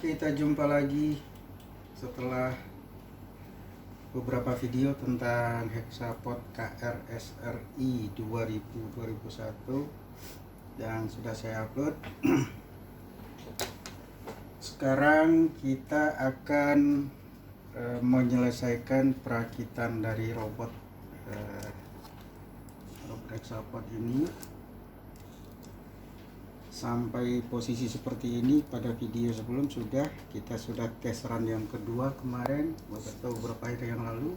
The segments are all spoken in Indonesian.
kita jumpa lagi setelah beberapa video tentang Hexapod KR-SRI 2000-2001 yang sudah saya upload. Sekarang kita akan menyelesaikan perakitan dari robot Hexapod ini sampai posisi seperti ini. Pada video sebelum kita sudah tes run yang kedua kemarin beberapa hari yang lalu.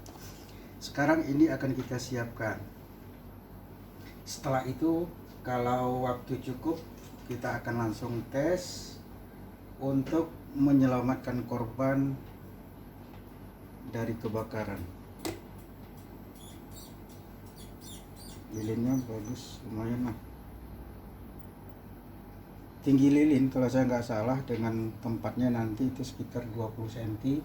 Sekarang ini akan kita siapkan. Setelah itu kalau waktu cukup kita akan langsung tes untuk menyelamatkan korban dari kebakaran. Lilinnya bagus, lumayan lah. Tinggi lilin kalau saya nggak salah dengan tempatnya nanti itu sekitar 20 cm.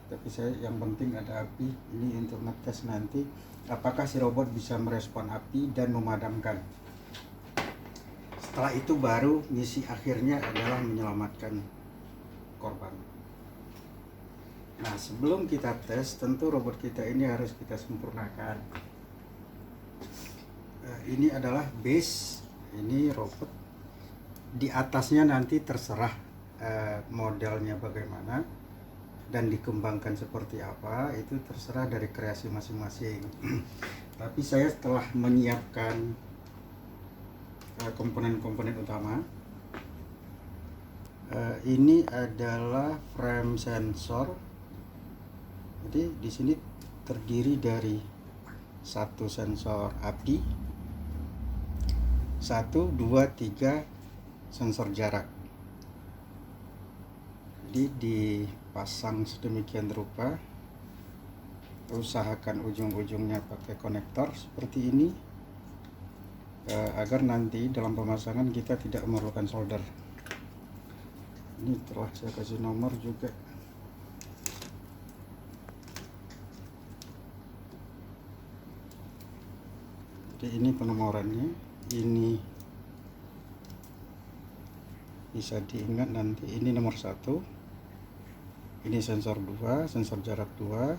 Tapi yang penting ada api. Ini untuk ngetes nanti apakah si robot bisa merespon api dan memadamkan. Setelah itu baru misi akhirnya adalah menyelamatkan korban. Nah, sebelum kita tes tentu robot kita ini harus kita sempurnakan. Ini adalah base, ini robot. Di atasnya nanti terserah modelnya bagaimana dan dikembangkan seperti apa, itu terserah dari kreasi masing-masing. Tapi saya telah menyiapkan komponen-komponen utama. Ini adalah frame sensor. Jadi di sini terdiri dari satu sensor api, 1, 2, 3 sensor jarak. Jadi dipasang sedemikian rupa. Usahakan ujung-ujungnya pakai konektor seperti ini agar nanti dalam pemasangan kita tidak memerlukan solder. Ini telah saya kasih nomor juga. Jadi ini penomorannya. Ini bisa diingat nanti, ini nomor 1, ini sensor 2, sensor jarak 2,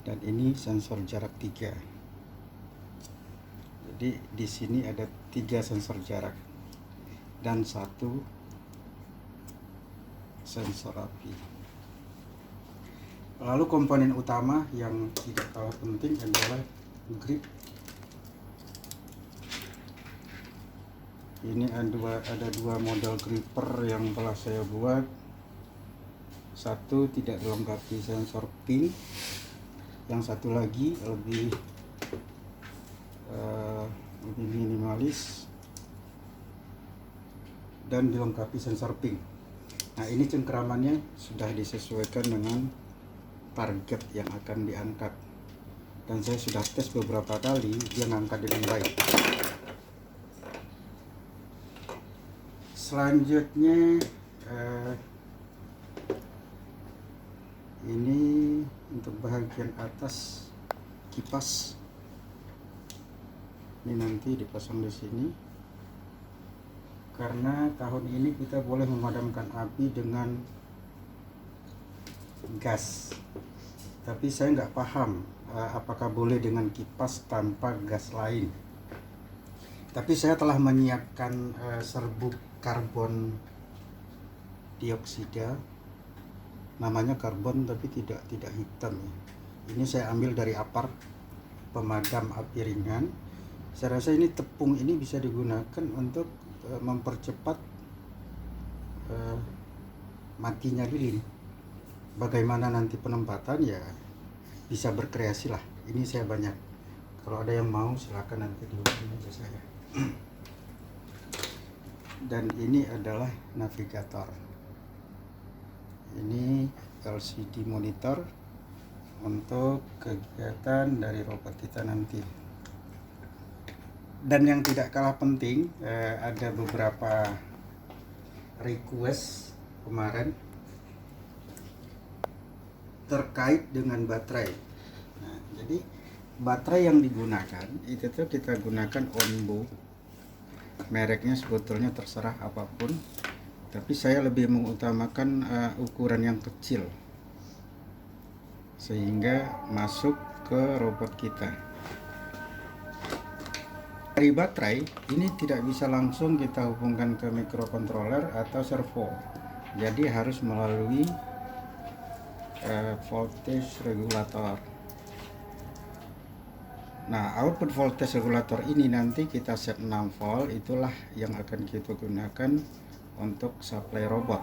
dan ini sensor jarak 3. Jadi di sini ada 3 sensor jarak dan 1 sensor api. Lalu komponen utama yang tidak kalah penting adalah grip. Ini ada dua model gripper yang telah saya buat. Satu tidak dilengkapi sensor pin, yang satu lagi lebih minimalis dan dilengkapi sensor pin. Nah, ini cengkeramannya sudah disesuaikan dengan target yang akan diangkat, dan saya sudah tes beberapa kali, dia ngangkat dengan baik. Selanjutnya ini untuk bagian atas kipas. Ini nanti dipasang di sini karena tahun ini kita boleh memadamkan api dengan gas. Tapi saya nggak paham apakah boleh dengan kipas tanpa gas lain. Tapi saya telah menyiapkan serbuk karbon dioksida, namanya karbon tapi tidak hitam ya. Ini saya ambil dari Apar, pemadam api ringan. Saya rasa ini tepung ini bisa digunakan untuk mempercepat matinya lilin. Bagaimana nanti penempatan ya bisa berkreasi lah. Ini saya banyak. Kalau ada yang mau silakan nanti dihubungi aja saya. Dan ini adalah navigator. Ini LCD monitor untuk kegiatan dari robot kita nanti. Dan yang tidak kalah penting, ada beberapa request kemarin terkait dengan baterai. Nah, jadi baterai yang digunakan itu tuh kita gunakan Onbo. Mereknya sebetulnya terserah apapun, tapi saya lebih mengutamakan ukuran yang kecil sehingga masuk ke robot kita. Dari baterai ini tidak bisa langsung kita hubungkan ke microcontroller atau servo, jadi harus melalui voltage regulator. Nah, output voltage regulator ini nanti kita set 6 volt, itulah yang akan kita gunakan untuk supply robot.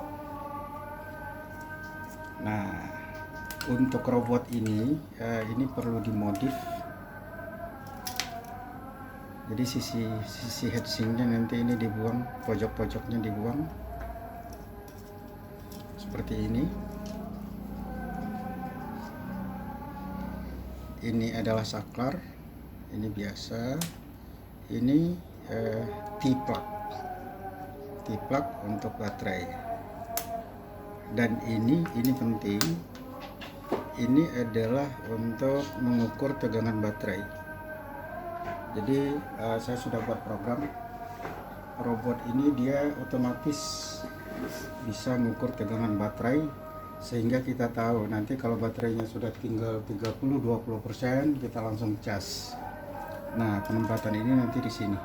Nah, untuk robot ini perlu dimodif. Jadi sisi heatsinknya nanti ini dibuang, pojok-pojoknya dibuang seperti ini. Ini adalah saklar, ini biasa, ini T-plug untuk baterai, dan ini penting, ini adalah untuk mengukur tegangan baterai. Jadi saya sudah buat program robot ini, dia otomatis bisa mengukur tegangan baterai, sehingga kita tahu nanti kalau baterainya sudah tinggal 30-20%, kita langsung cas. Nah, penempatan ini nanti di sini.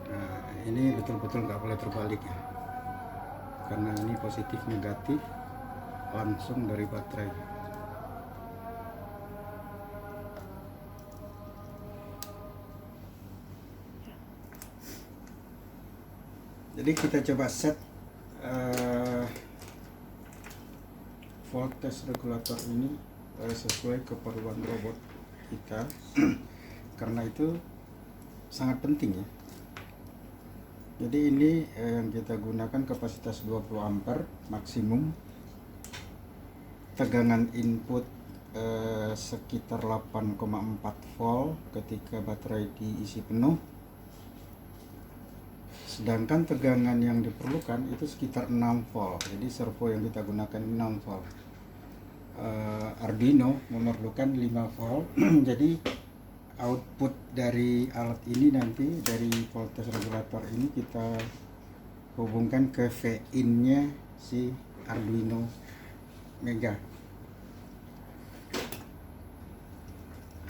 Nah, ini betul-betul nggak boleh terbalik ya, karena ini positif negatif langsung dari baterai. Jadi kita coba set voltage regulator ini sesuai keperluan robot kita karena itu sangat penting ya. Jadi ini yang kita gunakan kapasitas 20 ampere maksimum, tegangan input sekitar 8,4 volt ketika baterai diisi penuh, sedangkan tegangan yang diperlukan itu sekitar 6 volt. Jadi servo yang kita gunakan 6 volt. Arduino memerlukan 5 volt. Jadi output dari alat ini nanti, dari voltage regulator ini, kita hubungkan ke V-in nya si Arduino Mega.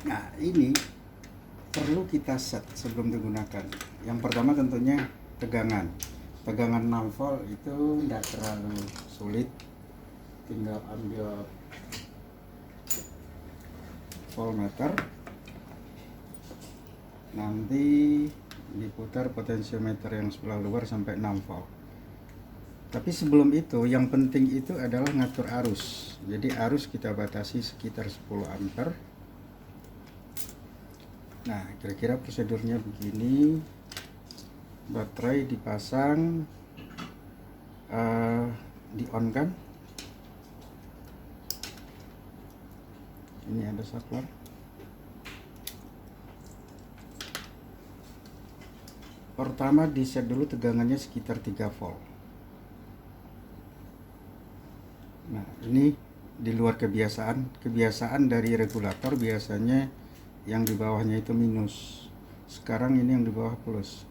Nah, ini perlu kita set sebelum digunakan. Yang pertama tentunya tegangan 6 volt itu tidak terlalu sulit, tinggal ambil voltmeter, nanti diputar potensiometer yang sebelah luar sampai 6 volt. Tapi sebelum itu yang penting itu adalah ngatur arus. Jadi arus kita batasi sekitar 10 ampere. Nah, kira-kira prosedurnya begini. Baterai dipasang, di on kan. Ini ada saklar. Pertama di set dulu tegangannya sekitar 3 volt. Nah, ini di luar kebiasaan dari regulator, biasanya yang di bawahnya itu minus. Sekarang ini yang di bawah plus.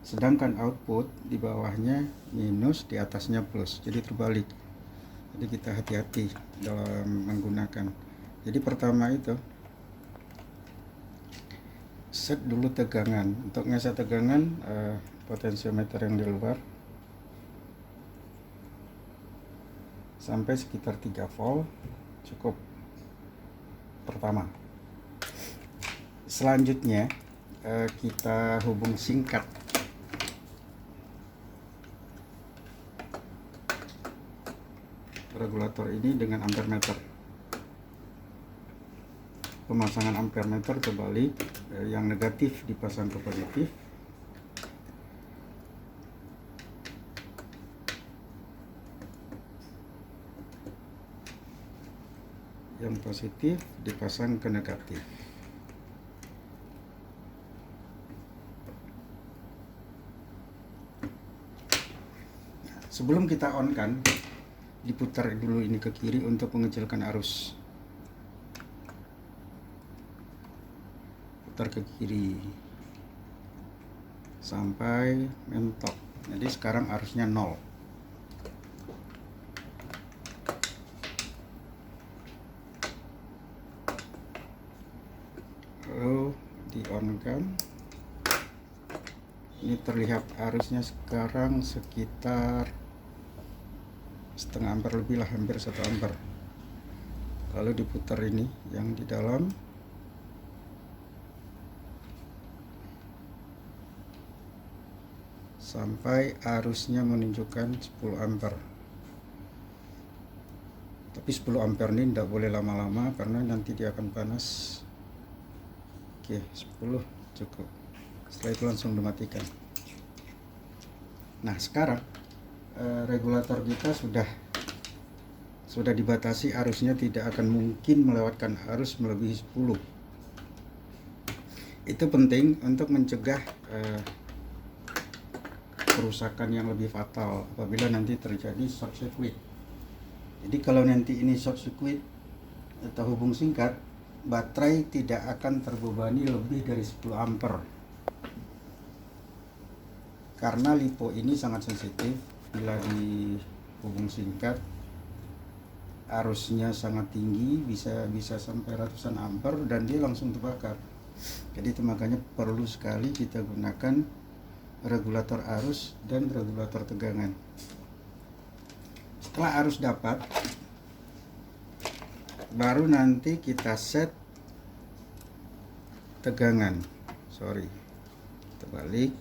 Sedangkan output di bawahnya minus, di atasnya plus. Jadi terbalik. Jadi kita hati-hati dalam menggunakan. Jadi pertama itu set dulu tegangan. Untuk ngeset tegangan, potensiometer yang di luar sampai sekitar 3 volt cukup. Pertama. Selanjutnya kita hubung singkat regulator ini dengan ampermeter. Pemasangan ampermeter terbalik, yang negatif dipasang ke positif, yang positif dipasang ke negatif. Sebelum kita on kan, diputar dulu ini ke kiri untuk mengecilkan arus. putar ke kiri sampai mentok. Jadi sekarang arusnya 0. Lalu di on kan, ini terlihat arusnya sekarang sekitar setengah ampere lebih lah, hampir 1 ampere. Lalu diputar ini yang di dalam, sampai arusnya menunjukkan 10 ampere. Tapi 10 ampere ini tidak boleh lama-lama karena nanti dia akan panas. Oke, 10 cukup. Setelah itu langsung dimatikan. Nah, sekarang regulator kita sudah dibatasi, arusnya tidak akan mungkin melewatkan arus melebihi 10. Itu penting untuk mencegah kerusakan yang lebih fatal apabila nanti terjadi short circuit. Jadi kalau nanti ini short circuit atau hubung singkat, baterai tidak akan terbebani lebih dari 10 ampere. Karena LiPo ini sangat sensitif, bila di hubung singkat arusnya sangat tinggi, bisa sampai ratusan ampere dan dia langsung terbakar. Jadi itu makanya perlu sekali kita gunakan regulator arus dan regulator tegangan. Setelah arus dapat, baru nanti kita set tegangan. Kita balik.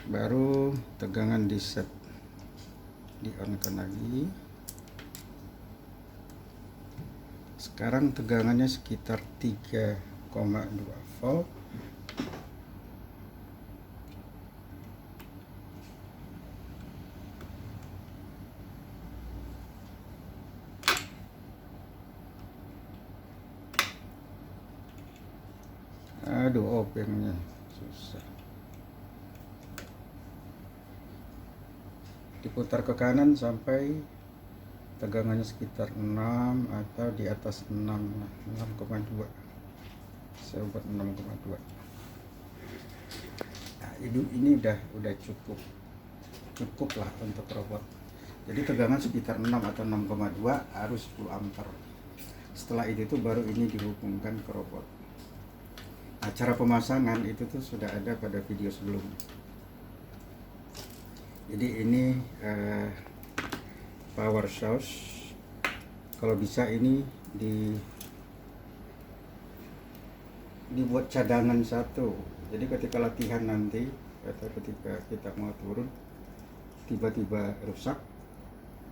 Baru tegangan di set, di on kan lagi. Sekarang tegangannya sekitar 3,2 volt. Aduh, opennya susah. Diputar ke kanan sampai tegangannya sekitar 6 atau di atas 6,2. Saya buat 6,2. Nah, ini udah cukup lah untuk robot. Jadi tegangan sekitar 6 atau 6,2, arus 10 ampere. Setelah itu baru ini dihubungkan ke robot. Nah, cara pemasangan itu tuh sudah ada pada video sebelumnya. Jadi ini power source. Kalau bisa ini dibuat cadangan satu. Jadi ketika latihan nanti atau ketika kita mau turun tiba-tiba rusak,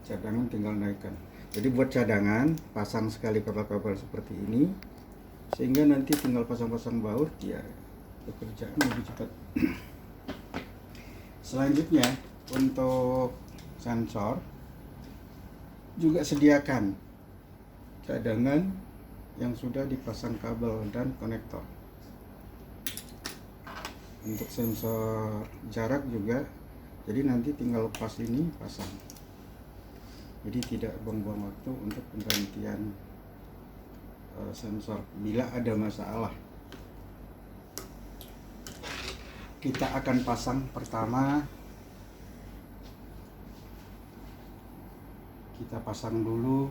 cadangan tinggal naikkan. Jadi buat cadangan, pasang sekali kabel-kabel seperti ini, sehingga nanti tinggal pasang-pasang baut, ya pekerjaan lebih cepat. Selanjutnya untuk sensor juga sediakan cadangan yang sudah dipasang kabel dan konektor. Untuk sensor jarak juga, jadi nanti tinggal lepas ini pasang. Jadi tidak buang-buang waktu untuk penggantian sensor bila ada masalah. Kita akan pasang pertama, kita pasang dulu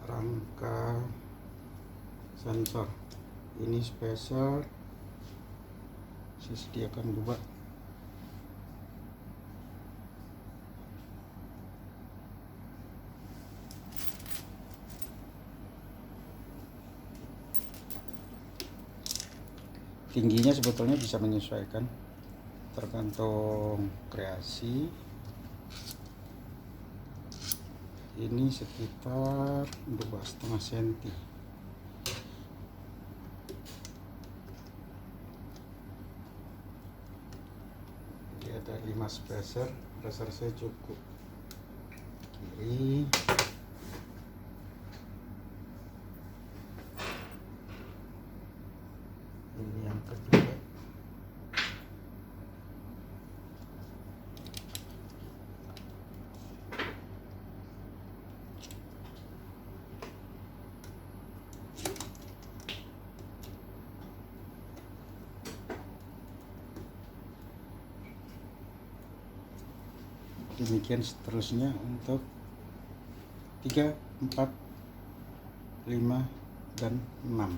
rangka sensor. Ini spacer, saya sediakan dua. Tingginya sebetulnya bisa menyesuaikan tergantung kreasi. Ini sekitar 2,5 cm. Dia ada 5 spacer, dasar saya cukup. Kiri, ini yang kedua, Demikian seterusnya untuk 3, 4, 5, dan 6.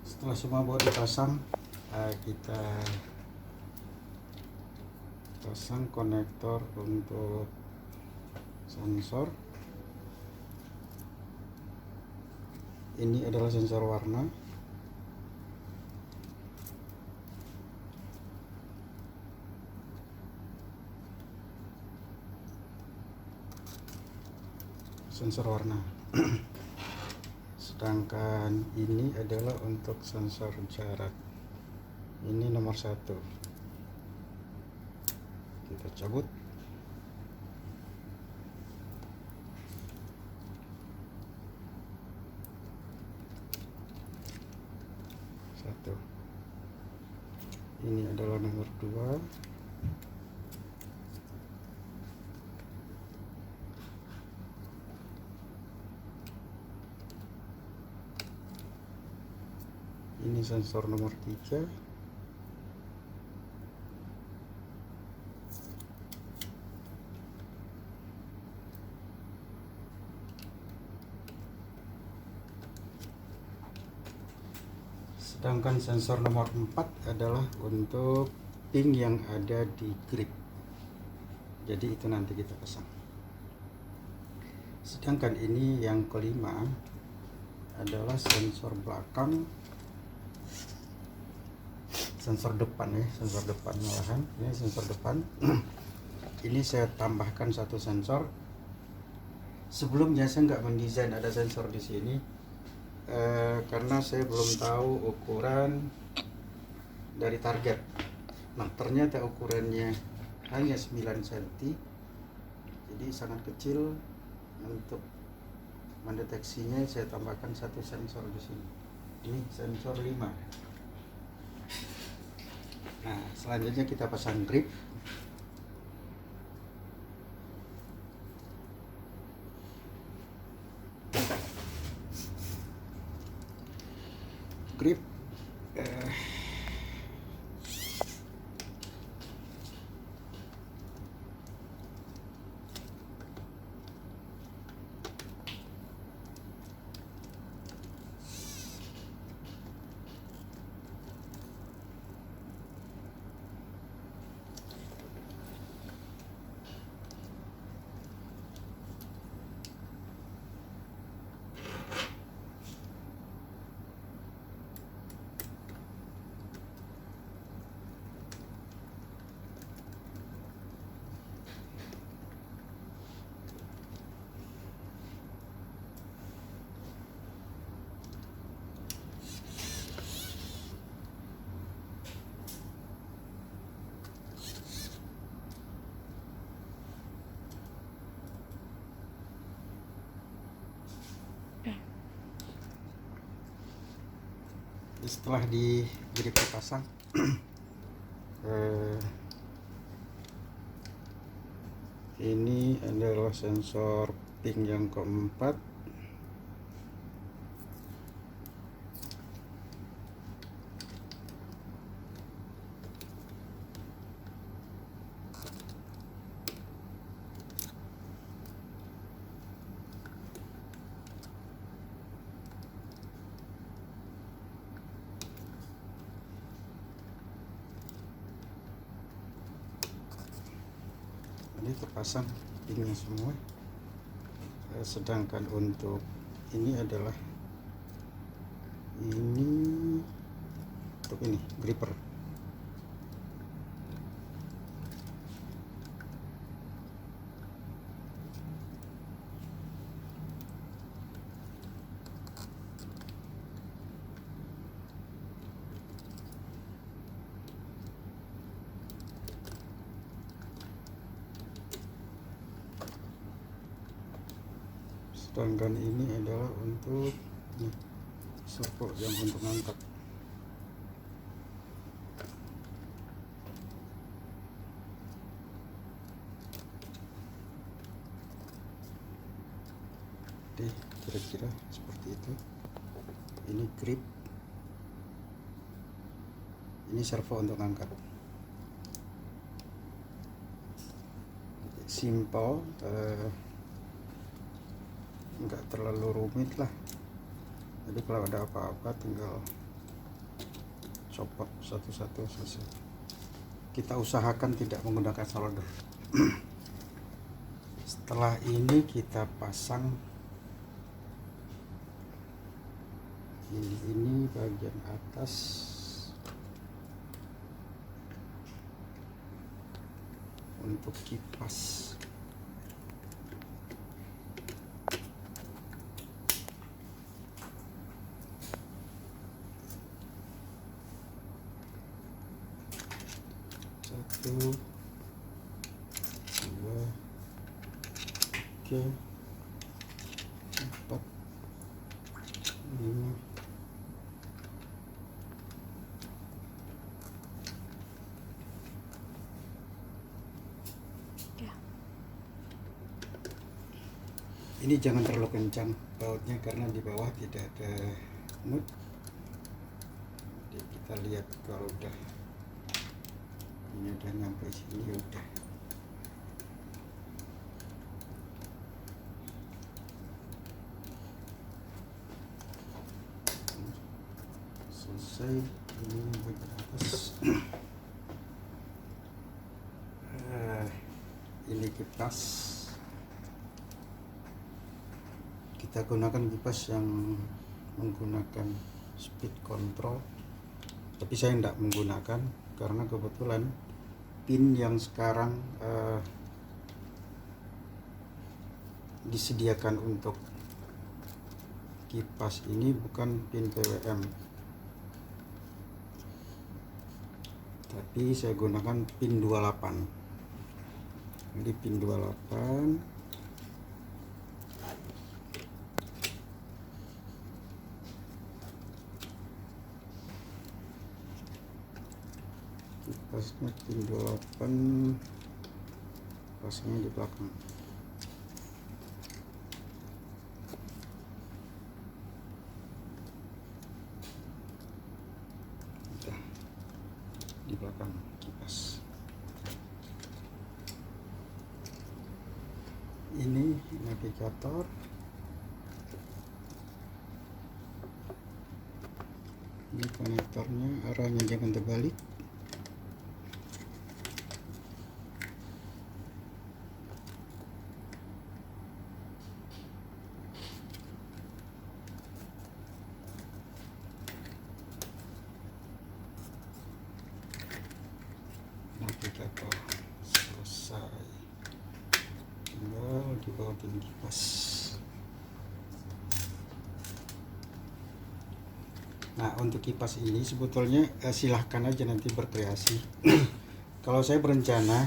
Setelah semua baut dipasang, kita pasang konektor untuk sensor. Ini adalah sensor warna. Sensor warna. Sedangkan ini adalah untuk sensor jarak. Ini nomor 1. Kita cabut. Satu. Ini adalah nomor 2. Ini sensor nomor 3. Sedangkan sensor nomor 4 adalah untuk pin yang ada di grip. Jadi itu nanti kita pasang. Sedangkan ini yang kelima adalah sensor belakang, sensor depan ya, sensor depan malahan. Ini sensor depan. Ini saya tambahkan satu sensor. Sebelumnya saya nggak mendesain ada sensor di sini. Karena saya belum tahu ukuran dari target. Nah, ternyata ukurannya hanya 9 cm, jadi sangat kecil. Untuk mendeteksinya saya tambahkan satu sensor di sini. Ini sensor 5. Nah, selanjutnya kita pasang grip. Grip setelah di grip dipasang, ini adalah sensor pin yang keempat. Ini terpasang pinnya semua. Sedangkan untuk ini adalah untuk ini gripper. Sedangkan ini adalah untuk servo yang untuk ngangkat. Jadi kira-kira seperti itu. Ini grip, ini servo untuk angkat. Simple, nggak terlalu rumit lah. Jadi kalau ada apa-apa tinggal copot satu-satu selesai. Kita usahakan tidak menggunakan solder. Setelah ini kita pasang ini bagian atas untuk kipas. Satu, dua, tiga, empat, lima, ini jangan terlalu kencang bautnya karena di bawah tidak ada nut. Jadi kita lihat kalau udah ini udah nyampe sini udah. Selesai. Ini bagian atas. Ini kipas. Kita gunakan kipas yang menggunakan speed control, tapi saya tidak menggunakan karena kebetulan pin yang sekarang disediakan untuk kipas ini bukan pin PWM, tapi saya gunakan pin 28. Jadi pin 28 kipasnya pin 28 pasangnya di belakang. Udah di belakang kipas. Ini navigator. Ini konektornya, arahnya jangan terbalik. Navigator selesai, tinggal dibautin kipas. Nah, untuk kipas ini sebetulnya silahkan aja nanti berkreasi. Kalau saya berencana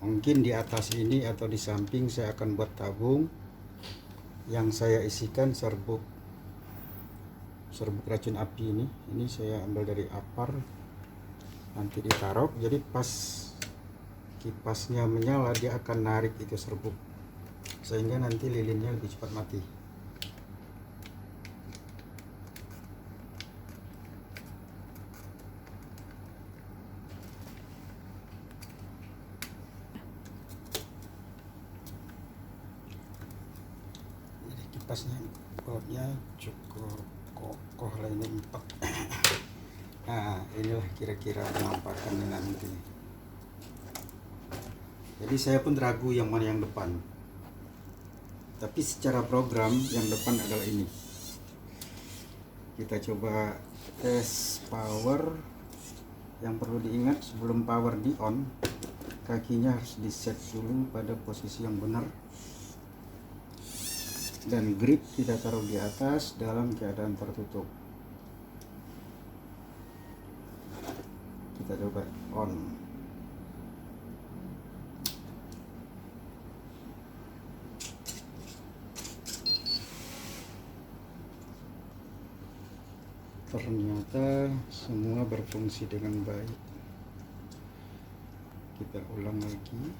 mungkin di atas ini atau di samping saya akan buat tabung yang saya isikan serbuk racun api ini. Ini saya ambil dari apar, nanti ditaruh. Jadi pas kipasnya menyala dia akan narik itu serbuk sehingga nanti lilinnya lebih cepat mati. Jadi kipasnya bautnya cukup kokoh lah, ini 4. Nah, inilah kira-kira penampakannya nanti. Jadi saya pun ragu yang mana yang depan, tapi secara program yang depan adalah ini. Kita coba tes power. Yang perlu diingat, sebelum power di on, kakinya harus di set dulu pada posisi yang benar, dan grip kita taruh di atas dalam keadaan tertutup. Kita coba on. Ternyata semua berfungsi dengan baik. Kita ulang lagi.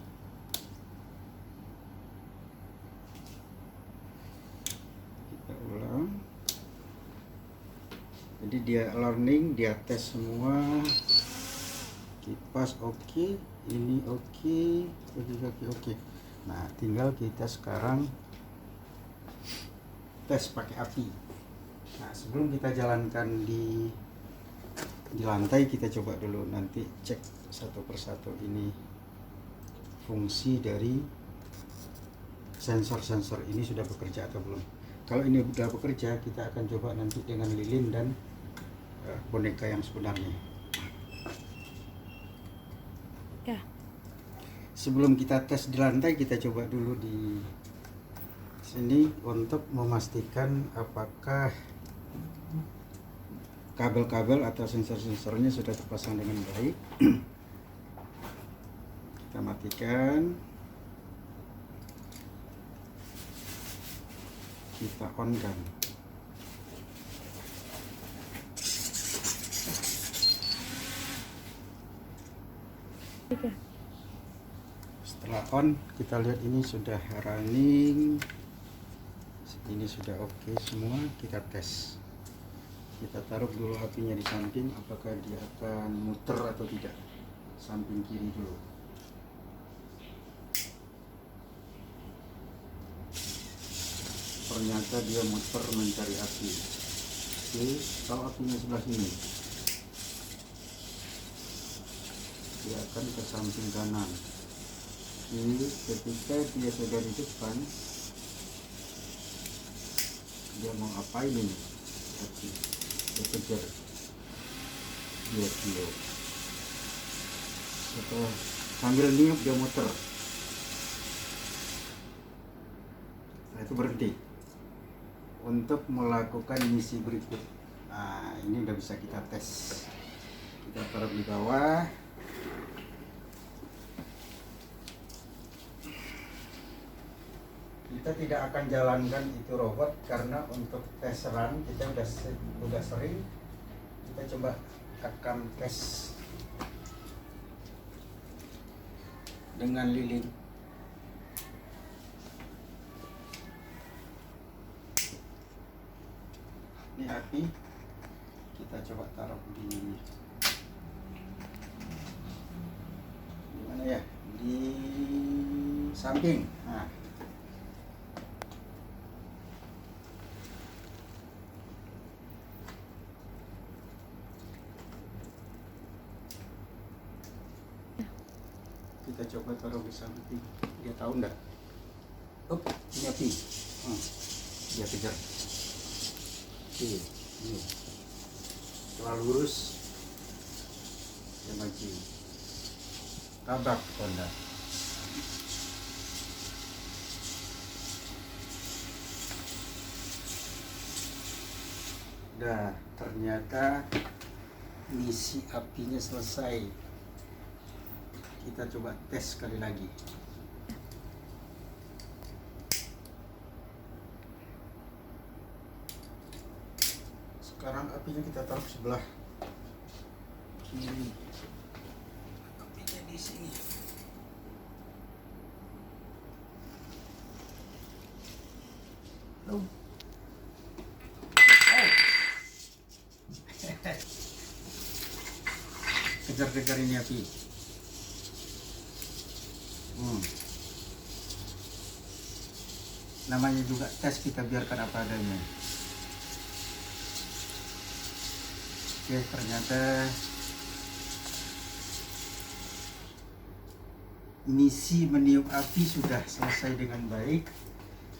Jadi dia learning, dia tes semua, kipas oke, ini oke, oke. Nah tinggal kita sekarang tes pakai api. Nah sebelum kita jalankan di lantai, kita coba dulu nanti cek satu persatu ini fungsi dari sensor-sensor ini sudah bekerja atau belum. Kalau ini sudah bekerja, kita akan coba nanti dengan lilin dan boneka yang sebenarnya. Ya. Sebelum kita tes di lantai, kita coba dulu di sini untuk memastikan apakah kabel-kabel atau sensor-sensornya sudah terpasang dengan baik. Kita matikan, kita on kan. Setelah on, kita lihat ini sudah running, ini sudah oke semua. Kita tes, kita taruh dulu apinya di samping, apakah dia akan muter atau tidak. Samping kiri dulu. Ternyata dia muter mencari api. Oke, kalau apinya sebelah sini, dia akan ke samping kanan. Ini ketika dia sudah di depan, dia mau apain ini? Api, dia kejar, dia kilo. Setelah sambil niup dia muter. Nah itu berhenti untuk melakukan misi berikut. Nah ini udah bisa kita tes. Kita taruh di bawah. Kita tidak akan jalankan itu robot karena untuk tes run kita udah sering. Kita coba akan tes dengan lilin. Ini api, kita coba taruh di mana ya? Di samping. Nah, kita coba taruh di samping. Dia tahu enggak? Oh, ini api. Dia kejar. Oke, ini setelah lurus dia maju, tabrak Honda. Nah, ternyata misi apinya selesai. Kita coba tes sekali lagi. Sekarang apinya kita taruh sebelah kiri. Apinya di sini. Oh. Kejar-kejar ini api. Namanya juga tes, kita biarkan apa adanya. Oke, ternyata misi meniup api sudah selesai dengan baik.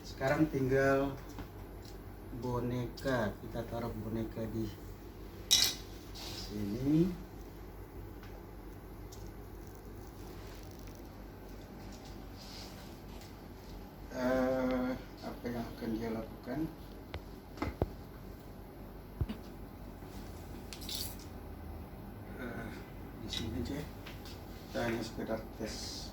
Sekarang tinggal boneka. Kita taruh boneka di sini. Apa yang akan dia lakukan? Di sini aja. Kita hanya sekedar tes.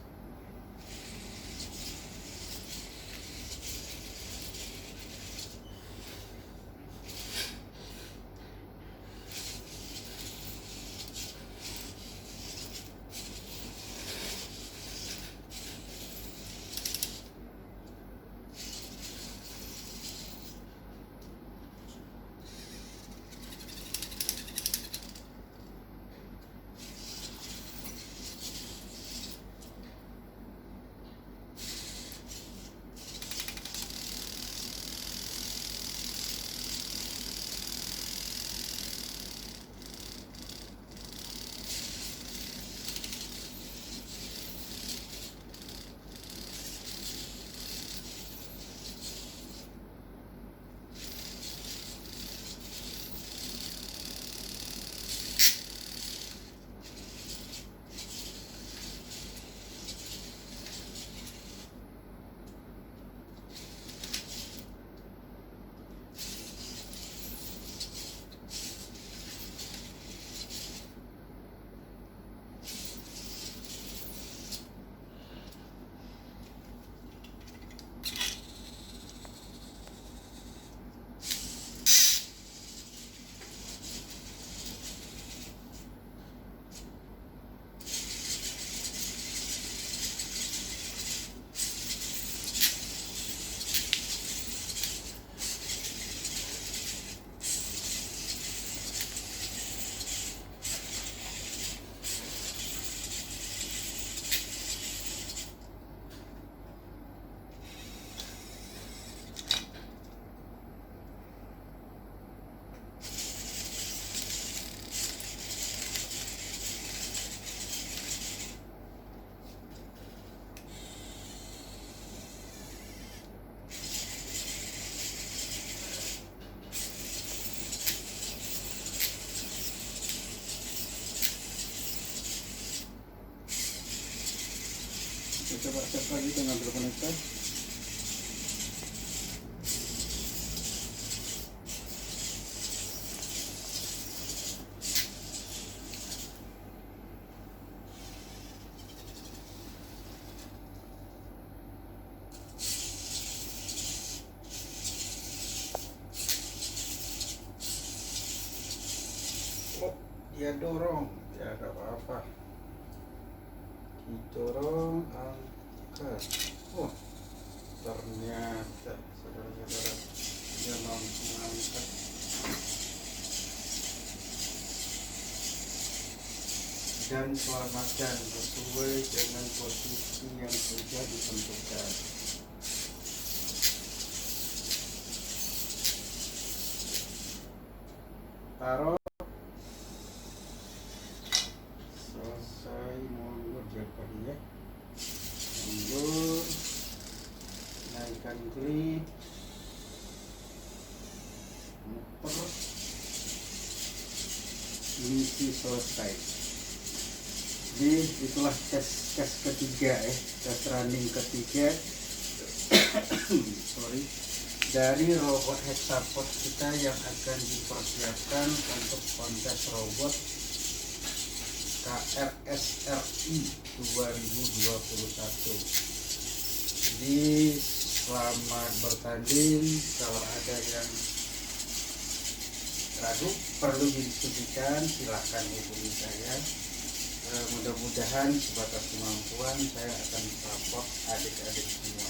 Kita coba set lagi dengan connector. Oh, dia dorong, ya ada apa-apa. Didorong, angkat. Oh, ternyata saudara-saudara dia mampu mengangkat. Dan selamatkan sesuai dengan posisi yang sudah ditentukan. Taruh. Selesai, mundur jadi ya. Mundur. Naikkan klip. Muter. Misi selesai. Jadi itulah tes ketiga ya, tes running ketiga sorry, dari robot hexapod kita yang akan dipersiapkan untuk kontes robot KRSRI 2021. Jadi selamat bertanding. Kalau ada yang ragu perlu didiskusikan, silahkan hubungi saya. Mudah-mudahan sebatas kemampuan saya akan support adik-adik semua.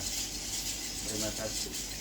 Terima kasih.